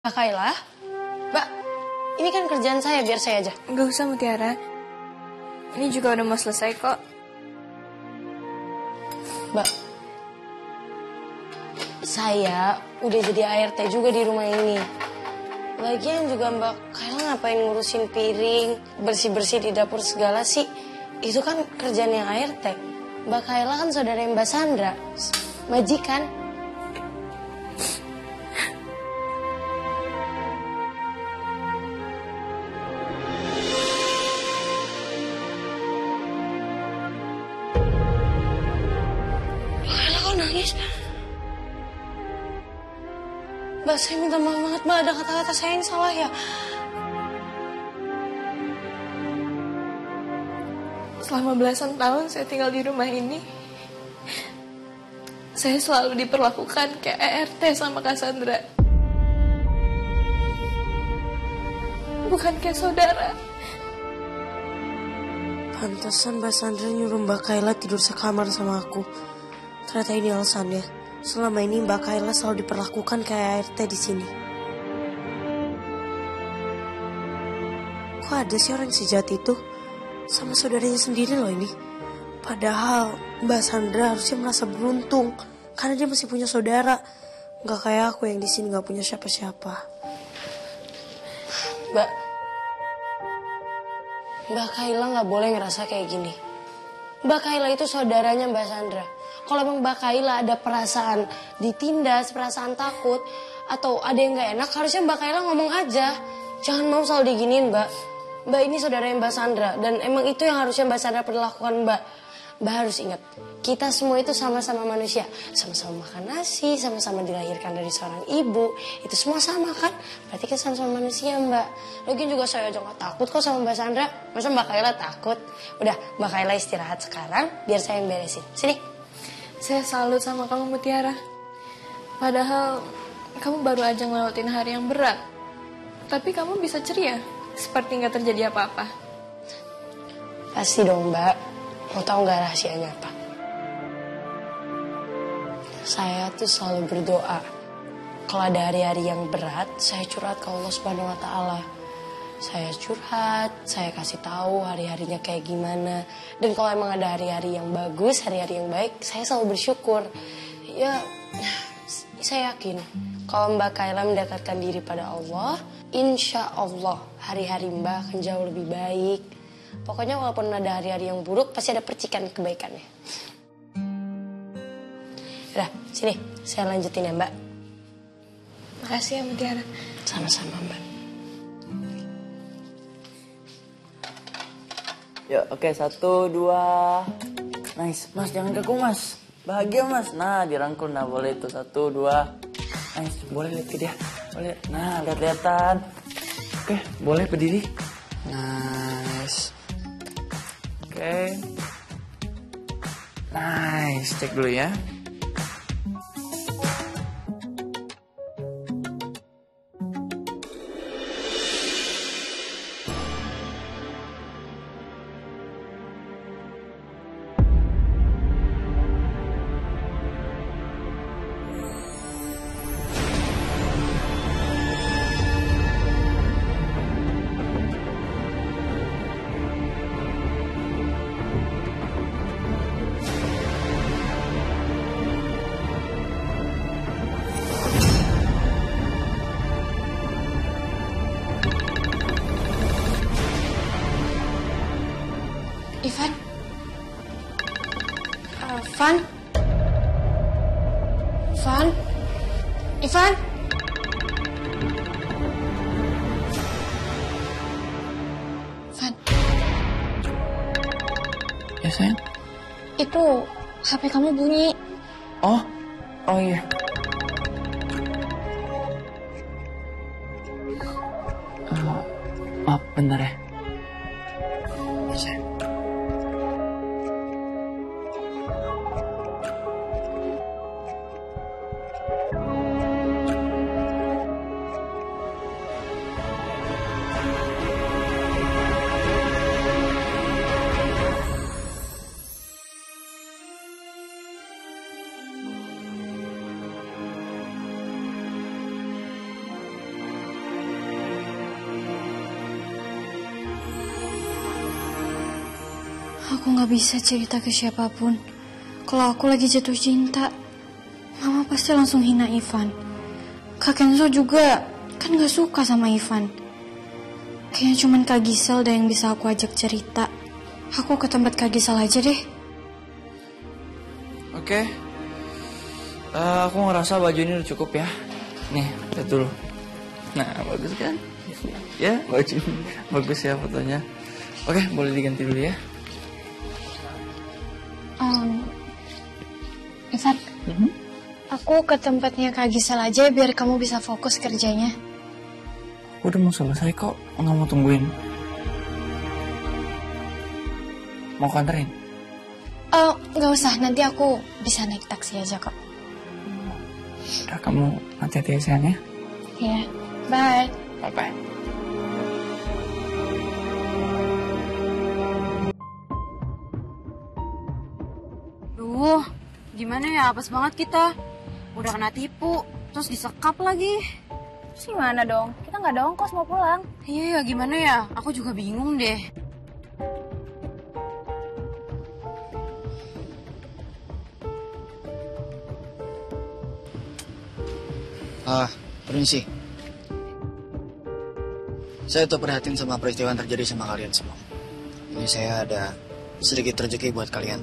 Mbak Kayla, Mbak, ini kan kerjaan saya, biar saya aja. Nggak usah, Mutiara. Ini juga udah mau selesai kok. Mbak, saya udah jadi ART juga di rumah ini. Lagian juga Mbak Kayla ngapain ngurusin piring, bersih-bersih di dapur segala sih. Itu kan kerjaannya ART. Mbak Kayla kan saudara Mbak Sandra, majikan. Nangis. Mbak, saya minta maaf banget, Mbak. Ada kata-kata saya yang salah ya. Selama belasan tahun saya tinggal di rumah ini, saya selalu diperlakukan kayak ART sama Cassandra. Bukan kayak saudara. Pantesan Mbak Sandra nyuruh Mbak Kayla tidur sekamar sama aku. Ternyata ini alasannya. Selama ini Mbak Kayla selalu diperlakukan kayak ART di sini. Kok ada sih orang sejahat itu? Sama saudaranya sendiri loh ini. Padahal Mbak Sandra harusnya merasa beruntung karena dia masih punya saudara. Gak kayak aku yang di sini gak punya siapa-siapa. Mbak Kayla gak boleh ngerasa kayak gini. Mbak Kayla itu saudaranya Mbak Sandra. Kalau emang Mbak Kayla ada perasaan ditindas, perasaan takut, atau ada yang gak enak, harusnya Mbak Kayla ngomong aja. Jangan mau selalu diginiin, Mbak. Mbak ini saudaranya Mbak Sandra, dan emang itu yang harusnya Mbak Sandra perlakukan Mbak. Mbak harus ingat, kita semua itu sama-sama manusia. Sama-sama makan nasi, sama-sama dilahirkan dari seorang ibu. Itu semua sama kan? Berarti kita sama-sama manusia, Mbak. Lagian juga saya aja gak takut kok sama Mbak Sandra. Masa Mbak Kayla takut? Udah, Mbak Kayla istirahat sekarang, biar saya yang beresin. Sini. Saya salut sama kamu, Mutiara. Padahal kamu baru aja ngelewatin hari yang berat. Tapi kamu bisa ceria, seperti gak terjadi apa-apa. Pasti dong, Mbak. Mau tahu gak rahasianya apa? Saya tuh selalu berdoa. Kalau ada hari-hari yang berat, saya curhat ke Allah Subhanahu wa Ta'ala. Saya curhat, saya kasih tahu hari-harinya kayak gimana. Dan kalau emang ada hari-hari yang bagus, hari-hari yang baik, saya selalu bersyukur. Ya, saya yakin kalau Mbak Kayla mendekatkan diri pada Allah, insya Allah hari-hari Mbak akan jauh lebih baik. Pokoknya walaupun ada hari-hari yang buruk, pasti ada percikan kebaikannya. Udah, sini, saya lanjutin ya Mbak. Makasih ya, Mutiara. Sama-sama Mbak. Yuk, oke, 1, 2. Nice, Mas, jangan kaku, Mas. Bahagia, Mas. Nah, dirangkul. Nah, boleh itu. 1, 2. Nice, boleh lihat ke dia. Boleh. Nah, lihat-lihatan. Oke, boleh berdiri. Nice. Oke. Nice, cek dulu ya. Ivan? Van? Van? Ivan? Van? Ya, sayang? Itu HP kamu bunyi. Oh iya. Maaf, bentar ya. Ya, sayang. Aku gak bisa cerita ke siapapun. Kalau aku lagi jatuh cinta, Mama pasti langsung hina Ivan. Kak Kenzo juga kan gak suka sama Ivan. Kayaknya cuman Kak Gisel deh yang bisa aku ajak cerita. Aku ke tempat Kak Gisel aja deh. Oke. Aku ngerasa baju ini udah cukup ya. Nih, lihat dulu. Nah, bagus kan? Ya, baju bagus ya fotonya. Oke, boleh diganti dulu ya. Ivan, aku ke tempatnya Kak Gisel aja biar kamu bisa fokus kerjanya. Udah mau selesai kok, nggak mau tungguin. Mau kanterin? Nggak usah, nanti aku bisa naik taksi aja kok. Udah, kamu hati-hati ya sayang ya. Iya, bye. Bye-bye. Duh, gimana ya, apes banget kita. Udah kena tipu, terus disekap lagi. Terus gimana dong? Kita nggak ada ongkos mau pulang. Iya ya, gimana ya? Aku juga bingung deh. Permisi. Saya tuh prihatin sama peristiwa yang terjadi sama kalian semua. Ini saya ada sedikit rezeki buat kalian.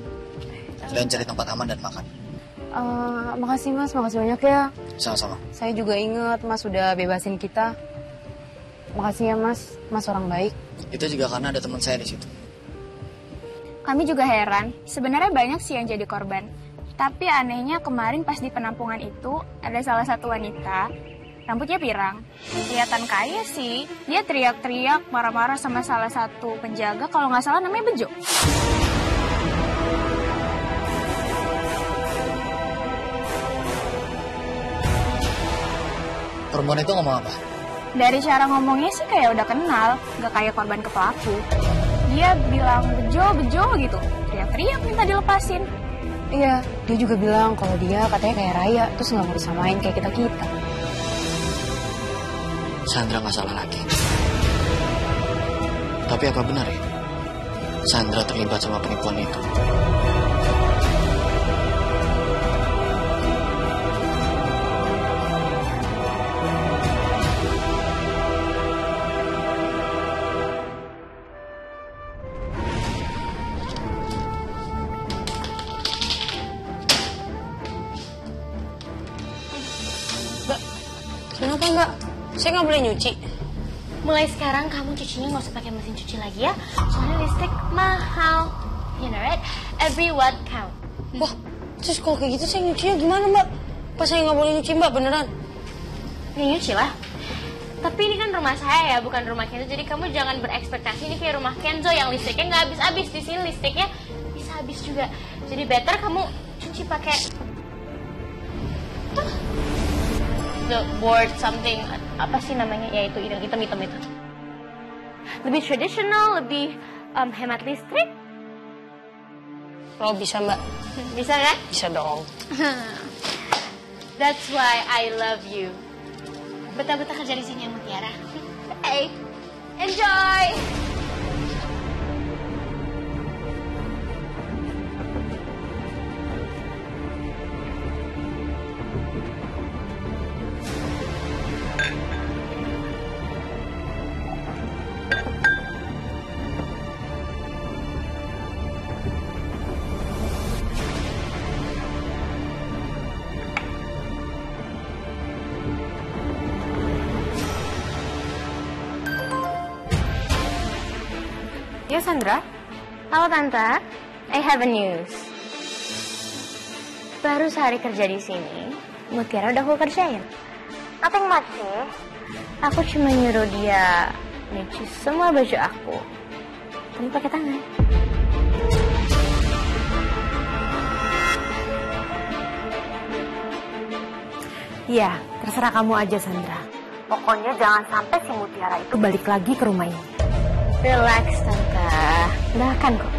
Kalian cari tempat aman dan makan. Makasih Mas, makasih banyak ya. Sama-sama. Saya juga inget Mas udah bebasin kita. Makasih ya Mas, Mas orang baik. Itu juga karena ada teman saya di situ. Kami juga heran, sebenarnya banyak sih yang jadi korban. Tapi anehnya kemarin pas di penampungan itu, ada salah satu wanita, rambutnya pirang. Kelihatan kaya sih, dia teriak-teriak, marah-marah sama salah satu penjaga, kalau nggak salah namanya Bejo. Perempuan itu ngomong apa? Dari cara ngomongnya sih kayak udah kenal, nggak kayak korban ke pelaku. Dia bilang Bejo, Bejo gitu, teriak-teriak minta dilepasin. Iya, dia juga bilang kalau dia katanya kayak Raya, terus nggak mau disamain kayak kita-kita. Sandra nggak salah lagi. Tapi apa benar ya? Sandra terlibat sama penipuan itu. Kenapa Mbak? Saya nggak boleh nyuci. Mulai sekarang kamu cucinya nggak usah pakai mesin cuci lagi ya, soalnya listrik mahal. You know right? Every watt count. Wah, terus kalau kayak gitu saya nyucinya gimana Mbak? Pas saya nggak boleh nyuci Mbak, beneran? Ya nyuci lah. Tapi ini kan rumah saya ya, bukan rumah Kenzo. Jadi kamu jangan berekspektasi ini kayak rumah Kenzo yang listriknya nggak habis-habis. Di sini listriknya bisa habis juga. Jadi better kamu cuci pakai the board something, apa sih namanya, ya itu hitam itu lebih tradisional, lebih hemat listrik. Kalau bisa Mbak. Bisa kan? Bisa dong. That's why I love you. Betah-betah kerja di sini ya Mutiara. Hey, enjoy. Ya Sandra? Halo Tante, I have a news. Baru sehari kerja di sini, Mutiara udah aku kerjain. Nothing much sih. Aku cuma nyuruh dia nyuci semua baju aku. Tapi pakai tangan. Iya, terserah kamu aja Sandra. Pokoknya jangan sampai si Mutiara itu balik lagi ke rumah ini. Relax Tante, udah akan kok.